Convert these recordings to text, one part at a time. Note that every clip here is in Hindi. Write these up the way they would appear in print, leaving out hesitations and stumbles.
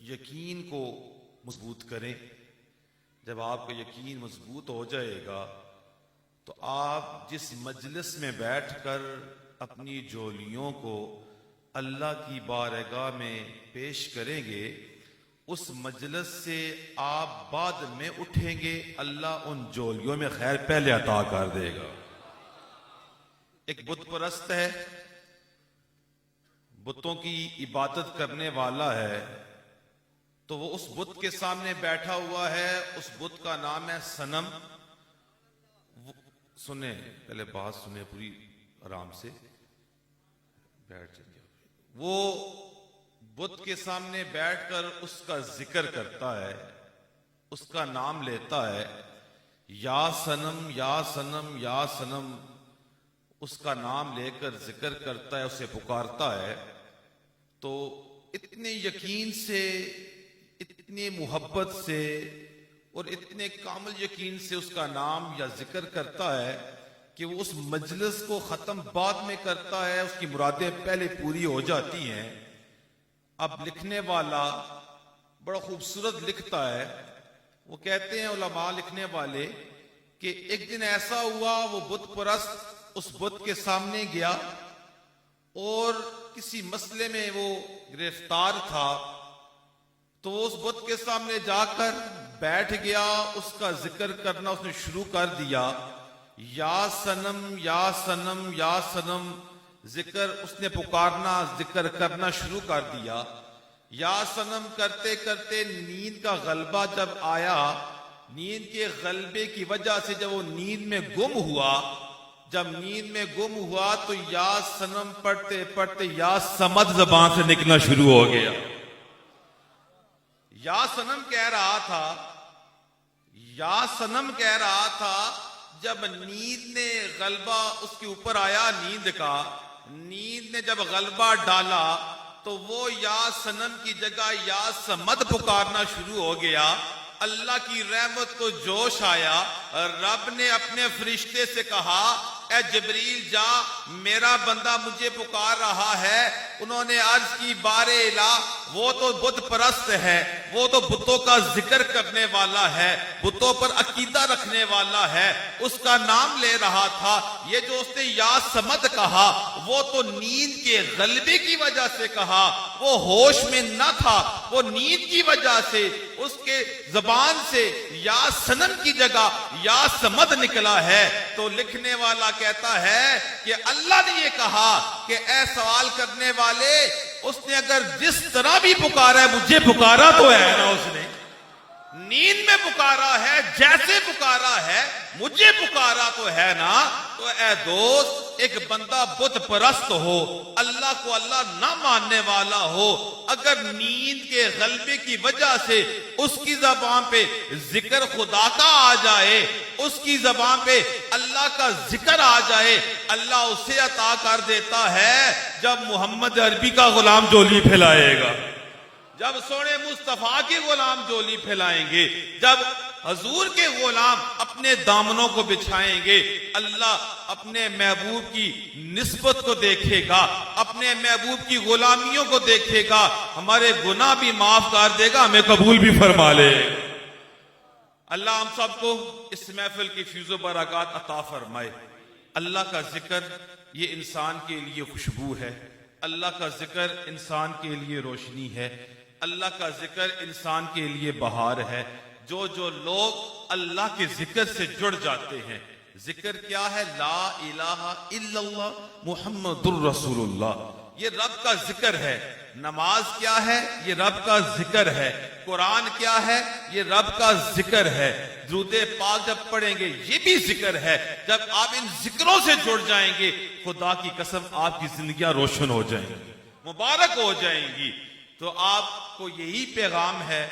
यकीन को मजबूत करें। जब आपका यकीन मजबूत हो जाएगा तो आप जिस मजलिस में बैठकर अपनी जोलियों को अल्लाह की बारगाह में पेश करेंगे, उस मजलिस से आप बाद में उठेंगे, अल्लाह उन जोलियों में खैर पहले अता कर देगा। एक बुत परस्त है, बुतों की इबादत करने वाला है, तो वो उस बुत के सामने बैठा हुआ है। उस बुत का नाम है सनम। सुने, पहले बात सुने पूरी आराम से, बैठ जाइए। वो बुत के सामने बैठकर उसका जिक्र करता है, उसका नाम लेता है, या सनम या सनम या सनम, उसका नाम लेकर जिक्र करता है, उसे पुकारता है। तो इतने यकीन से, इतने मोहब्बत से और इतने कामिल यकीन से उसका नाम या जिक्र करता है कि वो उस मजलिस को खत्म बाद में करता है, उसकी मुरादें पहले पूरी हो जाती हैं। अब लिखने वाला बड़ा खूबसूरत लिखता है। वो कहते हैं उलमा, लिखने वाले, कि एक दिन ऐसा हुआ, वो बुत परस्त उस बुत के सामने गया और किसी मसले में वो गिरफ्तार था, तो उस बुत के सामने जाकर बैठ गया। उसका जिक्र करना उसने शुरू कर दिया, या सनम या सनम या सनम, जिक्र उसने पुकारना, जिक्र करना शुरू कर दिया। या सनम करते करते नींद का गलबा जब आया, नींद के गलबे की वजह से जब वो नींद में गुम हुआ, जब नींद में गुम हुआ तो या सनम पढ़ते पढ़ते या समद जबान से निकलना शुरू हो गया। या सनम कह रहा था, या सनम कह रहा था, जब नींद ने गलबा उसके ऊपर आया, नींद का, नींद ने जब गलबा डाला तो वो या सनम की जगह या समद पुकारना शुरू हो गया। अल्लाह की रहमत को जोश आया। रब ने अपने फरिश्ते से कहा, ए जिब्रील जा, मेरा बंदा मुझे पुकार रहा है। उन्होंने अर्ज की, बारे इला, वो तो बुत परस्त है, वो तो बुतों का जिक्र करने वाला है, बुतों पर अकीदा रखने वाला है, उसका नाम ले रहा था। ये जो उसने या समद कहा, वो तो नींद के गलबे की वजह से कहा, वो होश में न था, वो नींद की वजह से उसके जबान से या सनम की जगह या समद निकला है। तो लिखने वाला कहता है कि अल्लाह ने ये कहा कि ए सवाल करने वाले, उसने अगर जिस तरह भी पुकारा है, मुझे पुकारा तो है ना, उसने नींद में पुकारा है, जैसे पुकारा है, मुझे पुकारा तो है ना। तो ए दोस्त, एक बंदा बुत परस्त हो, अल्लाह को अल्लाह ना मानने वाला हो, अगर नींद के गलबे की वजह से उसकी जबान पे जिक्र खुदा का आ जाए, उसकी जबान पे अल्लाह का जिक्र आ जाए, अल्लाह उसे अता कर देता है जब मोहम्मद अरबी का गुलाम जोली फैलाएगा, जब सोने मुस्तफा के गुलाम जोली फैलाएंगे, जब हजूर के गुलाम अपने दामनों को बिछाएंगे, अल्लाह अपने महबूब की निस्बत को देखेगा, अपने महबूब की गुलामियों को देखेगा, हमारे गुनाह भी माफ कर देगा, हमें कबूल भी फरमा ले। अल्लाह हम सबको इस महफिल की फीज़ो बरकत अता फरमाए। अल्लाह का जिक्र ये इंसान के लिए खुशबू है, अल्लाह का जिक्र इंसान के लिए रोशनी है, अल्लाह का जिक्र इंसान के लिए बहार है। जो जो लोग अल्लाह के जिक्र से जुड़ जाते हैं, जिक्र क्या है? ला इलाहा इल्लल्लाह मुहम्मदुर रसूलुल्लाह, ये रब का जिक्र है। नमाज क्या है? ये रब का जिक्र है। कुरान क्या है? ये रब का जिक्र है। दुरूद पाक जब पढ़ेंगे, ये भी जिक्र है। जब आप इन जिक्रों से जुड़ जाएंगे, खुदा की कसम आपकी जिंदगियां रोशन हो जाएंगी, मुबारक हो जाएंगी। तो आपको यही पैगाम है।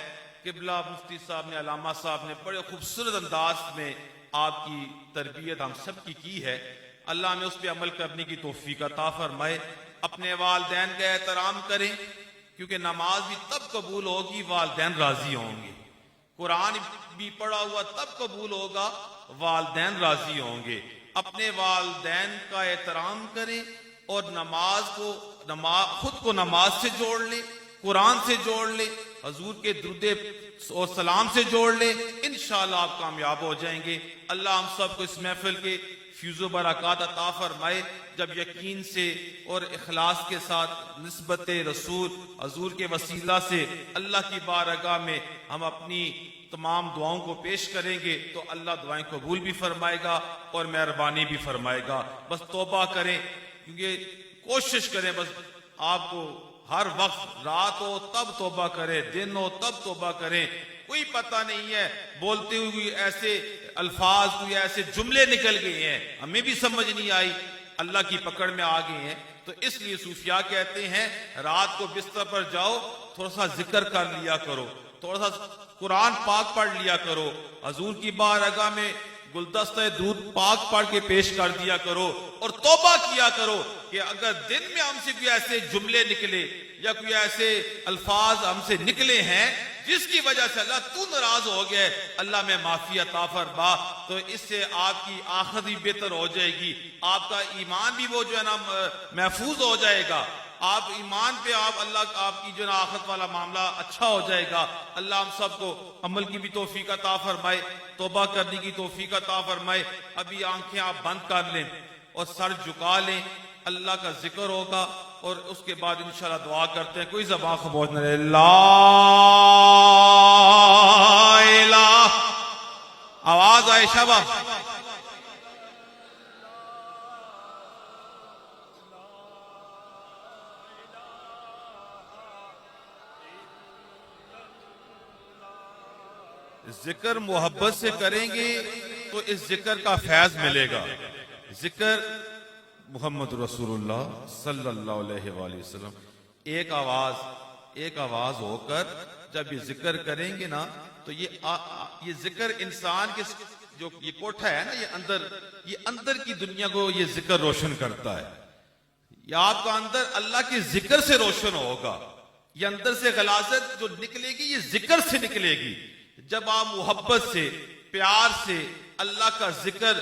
किबला मुफ्ती साहब ने, अलामा साहब ने बड़े खूबसूरत अंदाज में आपकी तरबियत हम सब की है। अल्लाह में उस पर अमल करने की तौफीक अता फरमाए। अपने वालदैन का एहतराम करें, क्योंकि नमाज भी तब कबूल होगी वालदैन राजी होंगे, कुरान भी पढ़ा हुआ तब कबूल होगा वालदैन राजी होंगे। अपने वालदैन का एहतराम करें और नमाज को, खुद को नमाज से जोड़ लें, कुरान से जोड़ ले, हजूर के दुरूद और सलाम से जोड़ ले, इंशाअल्लाह आप कामयाब हो जाएंगे। अल्लाह हम सबको इस महफिल के फ्यूज़ो बरक़ात अता फरमाए, जब यकीन से और इखलास के साथ निस्बत रसूल हजूर के वसीला से अल्लाह की बारगाह में हम अपनी तमाम दुआओं को पेश करेंगे तो अल्लाह दुआएं कबूल भी फरमाएगा और मेहरबानी भी फरमाएगा। बस तौबा करें, क्योंकि कोशिश करें, बस आपको हर वक्त रात हो तब तौबा करें, दिन हो तब तौबा करें। कोई पता नहीं है, बोलते हुए ऐसे अल्फाज, कोई ऐसे जुमले निकल गए हैं, हमें भी समझ नहीं आई, अल्लाह की पकड़ में आ गए हैं। तो इसलिए सूफिया कहते हैं रात को बिस्तर पर जाओ, थोड़ा सा जिक्र कर लिया करो, थोड़ा सा कुरान पाक पढ़ लिया करो, हजूर की बारगाह में गुलदस्ता दूध पाक पढ़ के पेश कर दिया करो और तौबा किया करो कि अगर दिन में हमसे कोई ऐसे जुमले निकले या कोई ऐसे अल्फाज हमसे निकले हैं जिसकी वजह से अल्लाह तू नाराज हो गया, अल्लाह में माफी अता फरमा, तो इससे आपकी आखिरत भी बेहतर हो जाएगी, आपका ईमान भी वो जो है ना महफूज हो जाएगा। आप ईमान पे आप अल्लाह आपकी जो ना आखिरत वाला मामला अच्छा हो जाएगा। अल्लाह हम सबको अमल की भी तौफीक अता फरमाए, तौबा करने की तौफीक अता फरमाए। अभी आंखें आप बंद कर लें और सर झुका लें, अल्लाह का जिक्र होगा और उसके बाद इंशाल्लाह दुआ करते हैं। कोई ज़बान खामोश न रहे। ला इलाहा, आवाज आए शाबाश। जिक्र मोहब्बत से करेंगे तो इस जिक्र का फैज मिलेगा। जिक्र मोहम्मद रसूलुल्लाह सल्लल्लाहु अलैहि वसल्लम एक आवाज होकर जब ये जिक्र करेंगे ना, तो ये जिक्र इंसान के जो ये कोठा है ना, ये अंदर की दुनिया को ये जिक्र रोशन करता है। ये आपका अंदर अल्लाह के जिक्र से रोशन होगा। ये अंदर से गलाजत जो निकलेगी ये जिक्र से निकलेगी। जब आप मोहब्बत से, प्यार से अल्लाह का जिक्र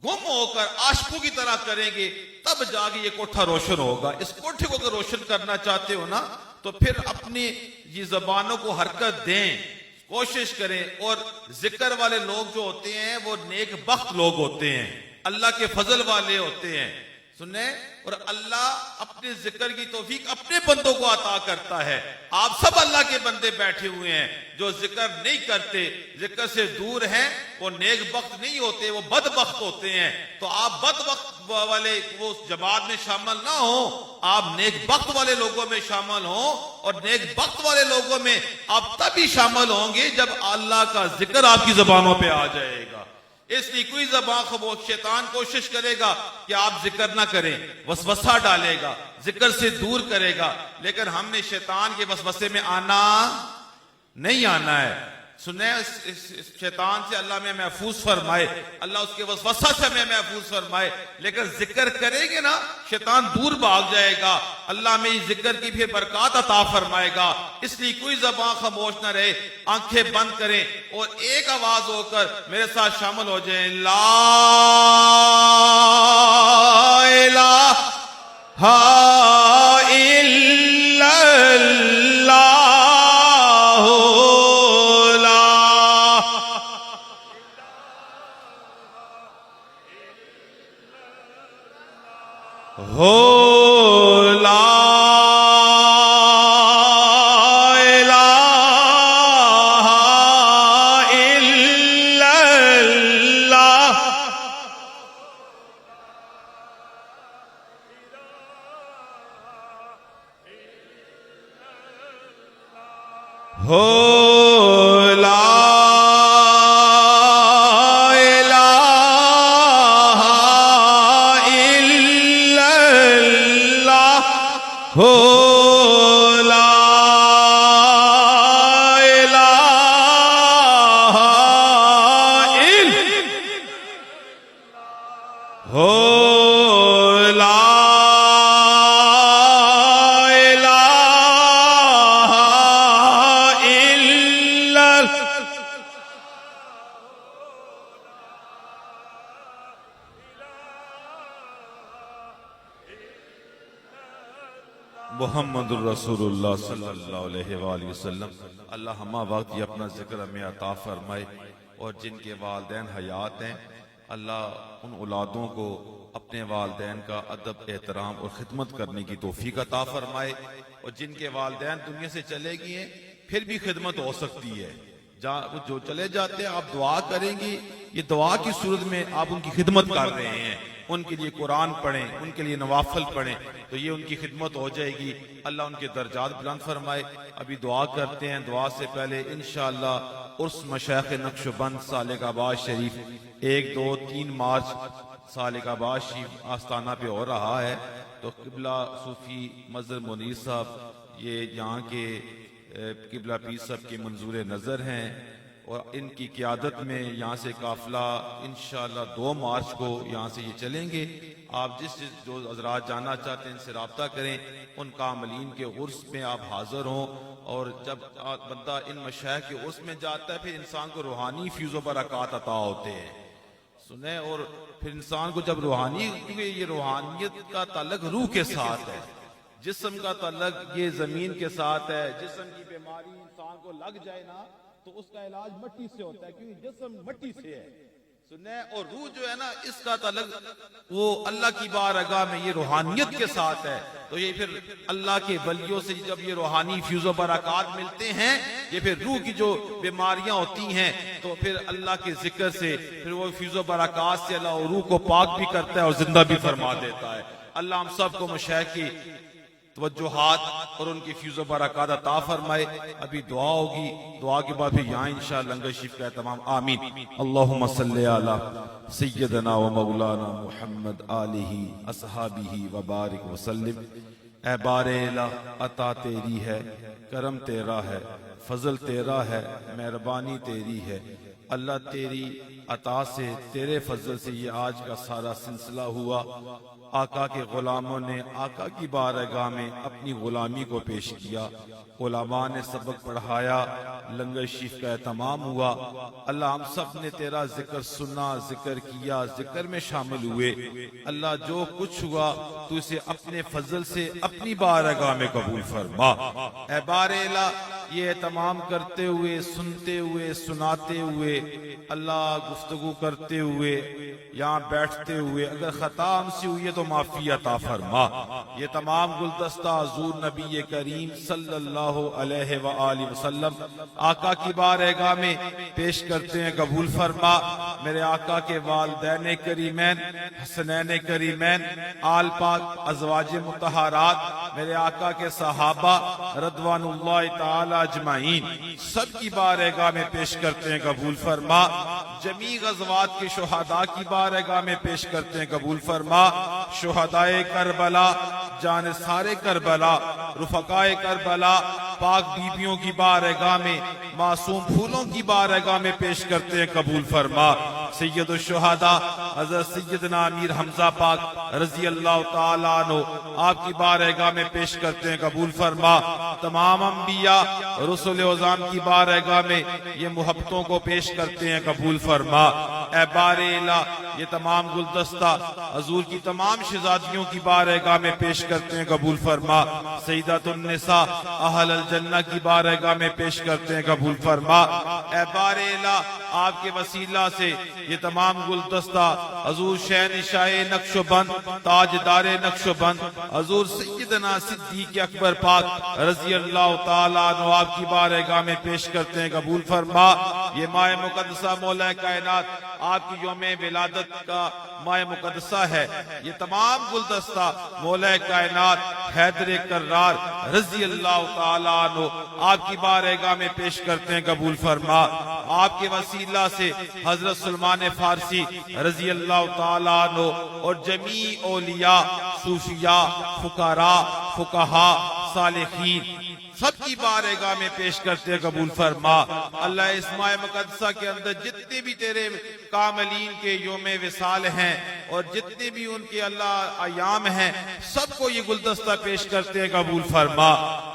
गुम होकर आशिकों की तरह करेंगे, तब जाके ये कोठा रोशन होगा। इस कोठे को अगर रोशन करना चाहते हो ना, तो फिर अपनी ये जबानों को हरकत दें, कोशिश करें। और जिक्र वाले लोग जो होते हैं वो नेक बख्त लोग होते हैं, अल्लाह के फजल वाले होते हैं। सुने, और अल्लाह अपने जिक्र की तौफीक अपने बंदों को अता करता है। आप सब अल्लाह के बंदे बैठे हुए हैं, जो जिक्र नहीं करते, जिक्र से दूर हैं, वो नेक बख्त नहीं होते, वो बदबख्त होते हैं। तो आप बदबख्त वाले वो जमात में शामिल ना हो, आप नेक बख्त वाले लोगों में शामिल हो। और नेक बख्त वाले लोगों में आप तभी शामिल होंगे जब अल्लाह का जिक्र आपकी जबानों पे आ जाएगा। इसलिए कोई ज़बान खामोश, शैतान कोशिश करेगा कि आप जिक्र ना करें, वसवसा डालेगा, जिक्र से दूर करेगा, लेकिन हमने शैतान के वसवसे में आना नहीं आना है। सुने, इस शैतान से अल्लाह में महफूज फरमाए, अल्लाह उसके वसवसा से हमें महफूज फरमाए। लेकिन जिक्र करेंगे ना, शैतान दूर भाग जाएगा, अल्लाह में इस जिक्र की फिर बरकत अता फरमाएगा। इसलिए कोई ज़बान खामोश ना रहे, आंखें बंद करें और एक आवाज होकर मेरे साथ शामिल हो जाए। ला इलाहा इल्लल्लाह हो, ला इलाहा इल्लल्लाह हो, ला हो, ला इलाहा इल्लल्लाह, हो, ला इलाहा इल्लल्लाह। मुहम्मदुर रसूलुल्लाह सल्लल्लाहु अलैहि वसल्लम। अल्लाह हमा वक्त ये अपना जिक्र हमें अता फरमाए, और जिनके वालिदैन हयात हैं अल्लाह उन औलादों को अपने वालिदैन का अदब, एहतराम और खिदमत करने की तौफीक अता फरमाए, और जिनके वालिदैन दुनिया से चले गए हैं फिर भी खिदमत हो सकती है, जहाँ जो चले जाते हैं आप दुआ करेंगी, ये दुआ की सूरत में आप उनकी खिदमत कर रहे हैं, उनके लिए कुरान पढ़ें, उनके लिए नवाफिल पढ़ें, तो ये उनकी खिदमत हो जाएगी। अल्लाह उनके दर्जात बुलंद फरमाए। अभी दुआ करते हैं, दुआ से पहले इंशाअल्लाह उर्स मशाइख नक्शबंद सालिकाबाद शरीफ 1, 2, 3 मार्च सालिकाबाद शरीफ आस्थाना पे हो रहा है। तो किबला सूफी मजहर मुनीर साहब ये यहाँ के किबला पीर साहब की मंजूर नज़र हैं, और इनकी क़ियादत में यहाँ से काफिला इंशाअल्लाह 2 मार्च को यहाँ से ये चलेंगे। आप जिस जो हज़रात जाना चाहते हैं इनसे रब्ता करें, उन कामलीन के उर्स में आप हाजिर हों। और जब बंदा इन मशाइख के उर्स में जाता है फिर इंसान को रूहानी फीज़ व बरक़ात अता होते हैं, सुने। और फिर इंसान को जब रूहानी, क्योंकि ये रूहानियत का ताल्लुक रूह के साथ है, जिस्म का ताल्लुक ये जमीन के साथ है। जिस्म की बीमारी इंसान को लग जाए ना तो उसका इलाज मिट्टी से होता है, क्योंकि जिस्म मिट्टी से है, सुने। और रूह जो है ना इसका ताल्लुक वो अल्लाह की बारगाह में ये रूहानियत के साथ है। तो ये फिर अल्लाह के वलियों से जब ये रूहानी फ्यूज़ व बरक़ात मिलते हैं, ये फिर रूह की जो बीमारियां होती हैं तो फिर अल्लाह के जिक्र से फिर वो फ्यूज़ व बरक़ात से अल्लाह रूह को पाक भी करता है और जिंदा भी फरमा देता है। अल्लाह हम सबको मशाइख की तवज्जुहात और उनकी फ्यूज़ व बरक़ात अता फरमाए। अभी दुआ होगी, दुआ के बाद फिर यहाँ इंशाअल्लाह लंगर शरीफ का तमाम। आमीन। अल्लाहुम्मा सल्ली अला सय्यदना व मौलाना मुहम्मद आलिही अस्हाबिही व बारिक व सल्लिम। ऐ बारे इलाह अता तेरी है, करम तेरा है, फजल तेरा है, मेहरबानी तेरी है। अल्लाह तेरी अता से, तेरे फजल से ये आज का सारा सिलसिला हुआ। आका के गुलामों ने आका की बारगाह में अपनी गुलामी को पेश किया, उलमा ने सबक पढ़ाया, लंगर शरीफ का एहतमाम हुआ। अल्लाह हम सब ने तेरा जिक्र सुना, जिक्र किया, जिक्र में शामिल हुए। अल्लाह जो कुछ हुआ तू इसे अपने फजल से अपनी बारगाह में कबूल फरमा। ऐ बारेला ये एहतमाम करते हुए, सुनते हुए, सुनाते हुए, अल्लाह गुफ्तगू करते हुए, यहाँ बैठते हुए अगर खता हमसे हुई है तो माफी अता फरमा। ये तमाम गुलदस्ता हुजूर नबी करीम सल्लल्लाहु अलैहि वसल्लम आका की बारगाह में पेश करते हैं, कबूल फरमा। मेरे आका के वालिदैन करीमैन, हसनैन करीमैन, आल पाक, अज़वाज मुतहरात, मेरे आका के सहाबा रद्वानुल्लाह ताला अजमाइन सब की बारगाह में पेश करते हैं, कबूल फरमा। जमी गज़वात के शुहदा की बारगाह में पेश करते हैं, कबूल फरमा। शुहदाए करबला, जान सारे करबला, रुफकाए करबला, पाक बीबियों की बारगाह में, मासूम फूलों की बारगाह में पेश करते हैं, कबूल फरमा। सैयद शुहदा हज़रत सैयदना अमीर हमजा पाक रजी अल्लाह ताला अन्हु आपकी बारगाह में पेश करते हैं, कबूल फरमा। तमाम अंबिया रसूल उज़ाम की बारगाह में ये मोहब्बतों को पेश करते हैं, कबूल फरमा। ऐ बारेला ये तमाम गुलदस्ता हुजूर की तमाम शहजादियों की बारगाह में पेश करते हैं, कबूल फरमा। सईदतुन निसा अहलल जन्नह की बारगाह में पेश करते हैं, कबूल फरमा। ऐ बारेला आपके वसीला से ये तमाम गुलदस्ता हुजूर शहनशाह नक्शबंद, ताजदारे नक्शबंद, हुजूर सैयदना सिद्दीक़ अकबर पाक रज़ी अल्लाह ताला अन्हु आपकी बारगाह में पेश करते हैं, कबूल फरमा। ये माए मुकद्दसा मौला कायनात आपकी यौमे विलादत का माए मुकद्दसा है। ये तमाम गुलदस्ता मौला कायनात हैदर कर्रार रज़ी अल्लाह ताला अन्हु आपकी बारगाह में पेश करते हैं, कबूल फरमा। आपके वसीला से हजरत सलमान फारसी रज़ी अल्लाह ताला अन्हु और जमी औलिया, सूफिया, फुकारा, फुकहा, सालिहीन सबकी बारगाह में पेश करते हैं, कबूल फरमा। अल्लाह इस माह मुकद्दसा के अंदर जितने भी तेरे कामलीन के योमे विसाल हैं और जितने भी उनके अल्लाह अयाम हैं सबको ये गुलदस्ता पेश करते हैं, कबूल फरमा।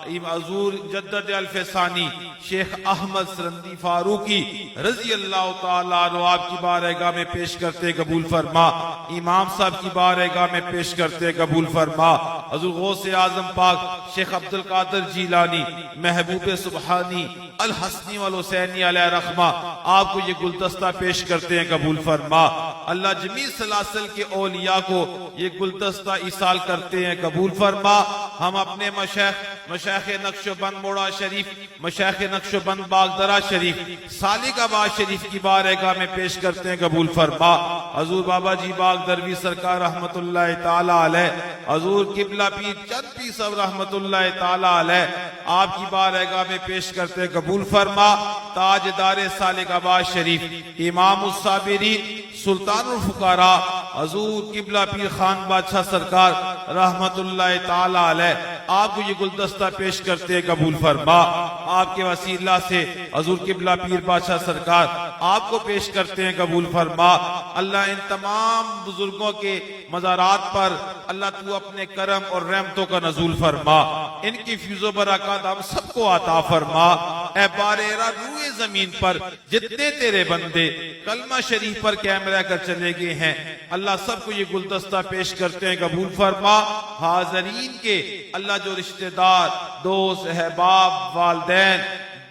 हजूर जद्दद अल-फसानी शेख अहमद सरंदी फारूकी रजी अल्लाह ताला अन्हु आपकी बारगाह में पेश करते कबूल फरमा। इमाम साहब की बारगाह में पेश करते कबूल फरमा। हजूर गौसे आजम पाक शेख अब्दुल कादिर जीलानी महबूब सुबहानी अल हसनी वल हुसैनी अलैहि रहमा आपको ये गुलदस्ता पेश करते हैं कबूल फरमा। अल्लाह जमी सलासल के औलिया को ये गुलदस्ता इसाल करते हैं कबूल फरमा। हम अपने मशाइख नक्शबंद मोड़ा शरीफ, मशाइख नक्शबंद बागदरा शरीफ, सालिकाबाद शरीफ की बारगाह में पेश करते हैं कबूल फरमा। हजूर बाबा जी बागदरवी सरकार रहमतुल्लाह ताला अलैह, हजूर किबला पीर चंद पीर सब रहमतुल्लाह ताला अलैह आपकी बारगाह में पेश करते हैं कबूल फरमा। ताजदार सालिकाबाद शरीफ इमाम उस-साबिरीन सुल्तानुल फुकारा हजूर किबला पीर खान बादशाह सरकार रहमतुल्लाह ताला अलैह आपको ये गुलदस्ता पेश करते हैं कबूल फरमा। आपके वसीला से हजूर किबला पीर बादशाह सरकार आपको पेश करते हैं कबूल फरमा। अल्लाह इन तमाम बुजुर्गों के मज़ारात पर अल्लाह तू अपने करम और रहमतों का नजूल फरमा। इनकी फीज़ो बरकत हम सबको अता फरमा। ऐ बारेरा रूए जमीन पर जितने तेरे बंदे कलमा शरीफ पर कैम रह कर चले गए हैं, अल्लाह सबको ये गुलदस्ता पेश करते हैं कबूल फरमा। हाजरीन के अल्लाह जो रिश्तेदार, दोस्त, अहबाब, वालदैन,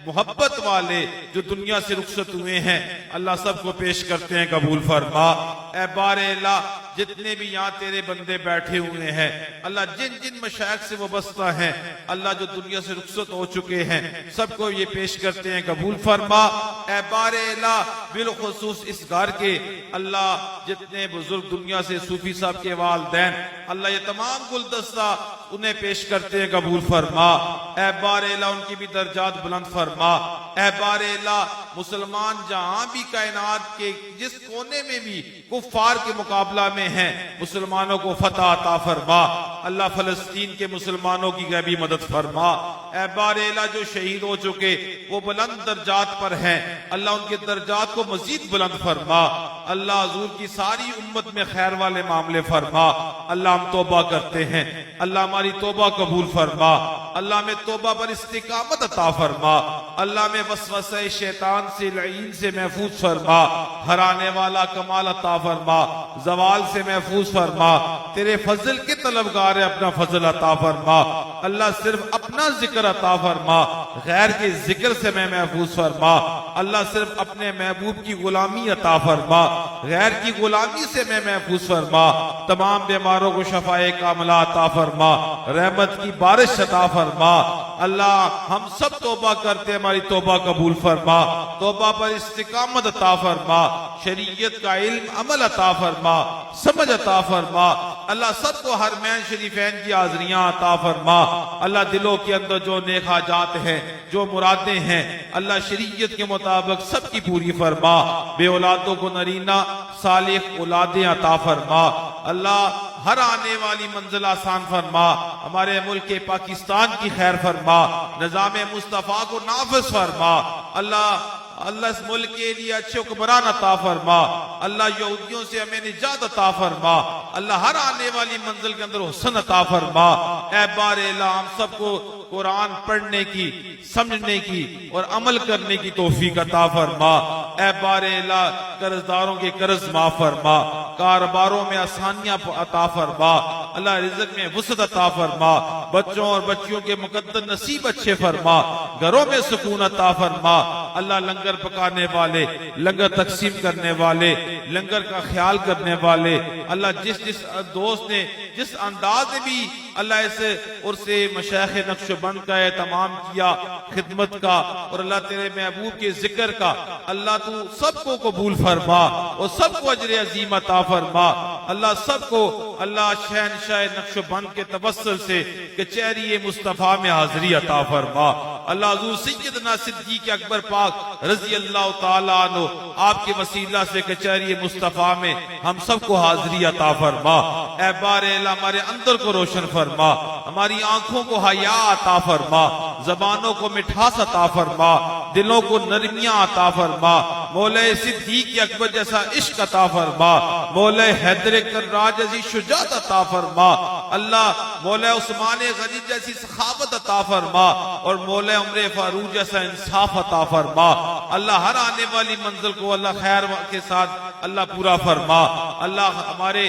मोहब्बत वाले जो दुनिया से रुखसत हुए हैं, अल्लाह सबको पेश करते हैं कबूल फरमा। ऐ बारे अल्लाह जितने भी यहाँ तेरे बंदे बैठे हुए हैं, अल्लाह जिन जिन मशाइख से वाबस्ता हैं, अल्लाह जो दुनिया से रुखसत हो चुके हैं, सबको ये पेश करते हैं कबूल फरमा। ऐ बारे अल्लाह बिलखुसूस इस घर के अल्लाह जितने बुजुर्ग दुनिया से सूफी साहब के वालदैन, अल्लाह ये तमाम गुलदस्ता उन्हें पेश करते हैं कबूल फरमा। ऐ बारे अल्लाह उनकी भी दर्जात बुलंद फरमा। ऐ बारे अल्लाह मुसलमान जहां भी कायनात के जिस कोने में भी कुफ्फार के मुकाबला में हैं, मुसलमानों को फतह अता फरमा। अल्लाह फलस्तीन के मुसलमानों की गैबी मदद फरमा। ऐ बारे अल्लाह जो शहीद हो चुके वो बुलंद दर्जात पर हैं, अल्लाह उनके दर्जात को मजीद बुलंद फरमा। अल्लाह हुजूर की सारी उम्मत में खैर वाले मामले फरमा। अल्लाह हम तौबा करते हैं, अल्लाह हमारी तौबा कबूल फरमा। अल्लाह में तौबा पर इस्तिकामत अता फरमा। अल्लाह में वसवसे शैतान से लईन से महफूज फरमा। हराने वाला कमाल अता फरमा, जवाल से महफूज फरमा। तेरे फजल के तलबगार है, अपना फजल अता फरमा। अल्लाह सिर्फ अपना जिक्र अता फरमा, गैर के जिक्र से मैं महफूज फरमा। अल्लाह सिर्फ अपने महबूब की गुलामी अता फरमा, गैर की गुलामी से मैं महफूज फरमा। तमाम बीमारों को शफाए कामला अता फरमा, रहमत की बारिश अता फरमा। अल्लाह हम सब तौबा करते, हमारी तौबा कबूल फरमा। तौबा पर इस्तिकामत अता फरमा, शरीयत का इल्म अमल अता फरमा, समझ अता फरमा। अल्लाह सबको हरमैन शरीफैन की हाज़रियां अता फरमा। अल्लाह दिलों के अंदर जो नेक हाजात हैं, जो मुरादें हैं, अल्लाह शरीयत के मुताबिक सबकी पूरी फरमा। बे औलादों को नरीना सालिह औलादें अता फरमा। अल्लाह हर आने वाली मंजिल आसान फरमा। हमारे मुल्क पाकिस्तान की खैर फरमा, निज़ाम मुस्तफ़ा को नाफिज फरमा। अल्लाह इस मुल्क के लिए अच्छे हुक्मरान अता फरमा। अल्लाह यहूदियों से हमें निजात अता फरमा। अल्लाह हर आने वाली मंजिल के अंदर हुस्न अता फरमा। ऐ बारे अल्लाह हम सबको कुरान पढ़ने की, समझने की और अमल करने की तौफीक अता फरमा। ऐ बारे अल्लाह कर्जदारों के कर्ज माफ फरमा, कारोबारों में आसानियां अता फरमा। अल्लाह रिज़्क़ में वसअत अता फरमा। बच्चों और बच्चियों के मुकद्दर नसीब अच्छे फरमा, घरों में सुकून अता फरमा। अल्लाह लंगर पकाने वाले, लंगर तकसीम करने वाले, लंगर का ख्याल करने वाले, अल्लाह जिस जिस दोस्त ने जिस अंदाज में भी अल्लाह इसे और से मशाइख नक्शबंद का एहतमाम किया, खिदमत का और अल्लाह तेरे महबूब के जिक्र का, अल्लाह तू सबको कबूल फरमा और सबको अजर अजीम अता फरमा। अल्लाह सबको अल्लाह शहनशाह नक्शबंद के तवस्सुल से कचहरी मुस्तफ़ा में हाजिरी अता फरमा। अल्लाह हुज़ूर सैयदना सिद्दीक़ अकबर पाक रज़ी अल्लाह तआला अन्हु आपके वसीला से कचहरी मुस्तफ़ा में हम सबको हाजिरी अता फरमा। ऐ बारे अल्लाह हमारे अंदर को रोशन फरमा, हमारी आंखों को हया अता फरमा, जबानों को मिठास अता फरमा, दिलों को नरमियां अता फरमा, मौला सिद्दीक अकबर जैसा इश्क अता फरमा, मौला हैदर कर्रार जैसी शुजाअत अता फरमा, अल्लाह मौला उस्मान गनी जैसी सखावत अता फरमा, और मौला उमर फारूक जैसा इंसाफ अता फरमा। अल्लाह हर आने वाली मंजिल को अल्लाह खैर के साथ अल्लाह पूरा फरमा। अल्लाह हमारे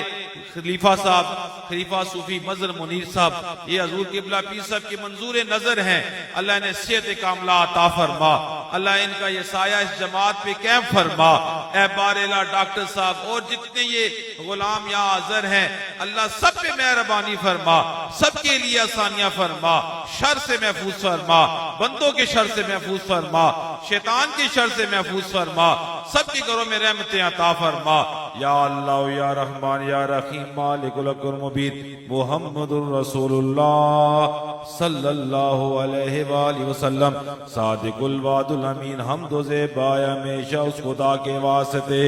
खलीफा साहब, खलीफा सूफी मजर मुनीर साहब, ये हजूर किबला पीर साहब के मंजूर नजर हैं, अल्लाह ने सेहत कामला अता फरमा। अल्लाह इनका ये साया इस जमात पे कैम फरमा। ए बारेला डॉक्टर साहब और जितने ये गुलाम यहाँ हाजिर हैं, अल्लाह सब पे मेहरबानी फरमा, सबके लिए आसानियां फरमा, शर से महफूज फरमा, बंदों के शर से महफूज फरमा, शैतान के शर से महफूज फरमा, सबके घरों में रहमतें अता फरमा। या अल्लाह या रहमान या रहीम मालिकुल मुबीन मुहम्मदुर रसूलुल्लाह सल्लल्लाहु अलैहि वसल्लम सादिकुल वादुल अमीन। हमद ज़ेबाय हमेशा उस खुदा के वास्ते,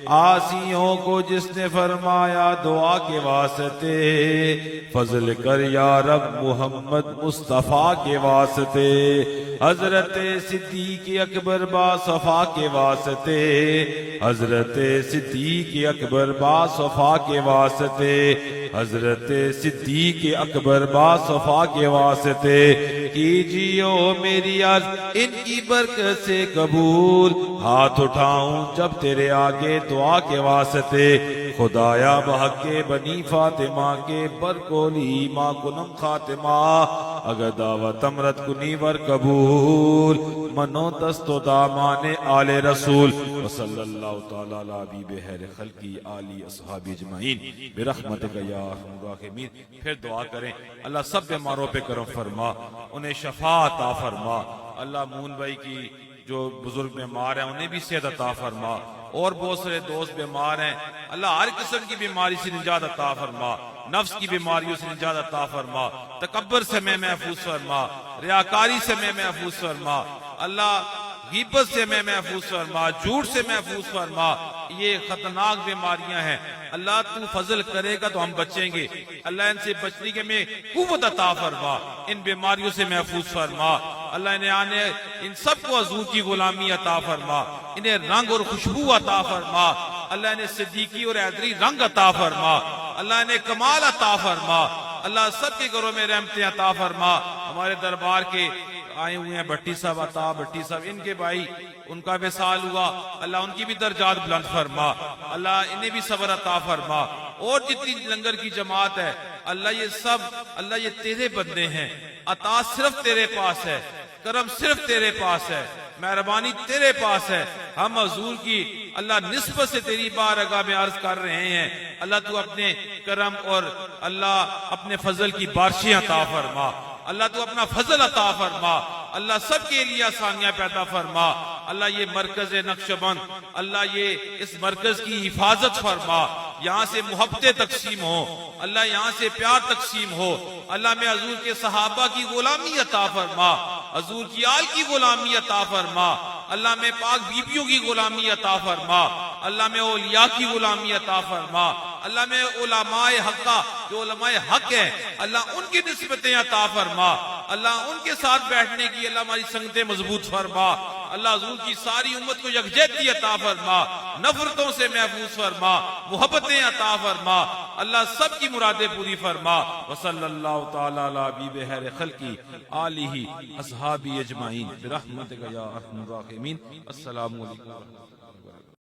आसियों को जिसने फरमाया दुआ के वास्ते, फजल कर या रब मुहम्मद मुस्तफा के वास्ते, हजरत सिद्दीक अकबर बासफा के वास्ते, हजरत सिद्दीक अकबर बासफा के वास्ते, हजरत सिद्दीक अकबर बासफा के वास्ते, कीजियो मेरी अर्ज इनकी बरकत से कबूल, हाथ उठाऊं जब तेरे आगे दुआ के वास्ते, खुदाया बहके बनी फातिमा के बरकोली माँ कुनम खातिमा, अगर दावत अमरत कुनी वर कबूल, मनो दस्तो दामाने आले रसूल, वसल्लल्लाहु तआला अला हबीबे खैर खल्की आली अस्हाबी अजमाइन बिरहमतिका या अरहमर राहिमीन। फिर दुआ करें, अल्लाह सब बीमारों पे करम फरमा, उन्हें शफा अता फरमा। अल्लाह मून भाई की जो बुजुर्ग बीमार हैं उन्हें भी सेहत अता फरमा, और बहुत सारे दोस्त बीमार हैं, अल्लाह हर किस्म की बीमारी से निजात अता फरमा, नफ्स की बीमारियों से निजात अता फरमा, तकब्बर से मैं महफूज फरमा, रियाकारी से मैं महफूज फरमा, अल्लाह गीबत से मैं महफूज फरमा, झूठ से महफूज फरमा। ये खतरनाक बीमारियां हैं, अल्लाह तू फजल करेगा तो हम बचेंगे, अल्लाह इनसे बचने के में कुव्वत अता फरमा, इन बीमारियों से महफूज फरमा। अल्लाह ने आने इन सबको हजूर की गुलामी अता फरमा, इन्हें रंग और खुशबू अता फरमा, अल्लाह ने सिद्दीकी और हैदरी रंग अता फरमा, अल्लाह ने कमाल अता फरमा, अल्लाह सबके घरों में रहमतें अता फरमा। हमारे दरबार के आए हुए हैं भट्टी साहब, अता भट्टी साहब, इनके भाई उनका विसाल हुआ, अल्लाह उनकी भी दर्जात बुलंद फरमा, अल्लाह इन्हें भी सब्र अता फरमा, और जितनी लंगर की जमात है अल्लाह ये सब, अल्लाह ये तेरे बंदे हैं, अता सिर्फ तेरे पास है, करम सिर्फ तेरे पास है, मेहरबानी तेरे पास है। हम हजूर की अल्लाह निस्बत से तेरी बारगाह में अर्ज कर रहे हैं, अल्लाह तू अपने करम और अल्लाह अपने फजल की बारिशें अता फरमा, अल्लाह तू अपना फजल अता फरमा, अल्लाह सबके लिए आसानियां पैदा फरमा। अल्लाह ये मरकज नक्शबंद, अल्लाह ये इस मरकज की हिफाजत फरमा, यहाँ से मोहब्बतें तकसीम हो, अल्लाह यहाँ से प्यार तकसीम हो, अल्लाह में हजूर के सहाबा की गुलामी अता फरमा, हजूर की आल की गुलामी अता फरमा, अल्लाह में पाक बीबियों की गुलामी अता फरमा, अल्लाह में औलिया की गुलामी अता फरमा, अल्लाह में उलमाए हक्का जो उलमाए हक है अल्लाह उनकी निस्बतें अता फरमा, अल्लाह उनके साथ बैठने की अल्लाह हमारी संगतें मजबूत फरमा, अल्लाह हजूर की सारी उम्मत को यकजहती अता फरमा, नफरतों से महफूज फरमा, मोहब्बतें अता फरमा, अल्लाह सबकी मुरादें पूरी फरमा। वसल्लल्लाहु तआला अला हबीबे खैर खल्की आलिही अस्हाबी अजमाइन बिरहमतिका या अरहमर राहिमीन। अस्सलामु अलैकुम।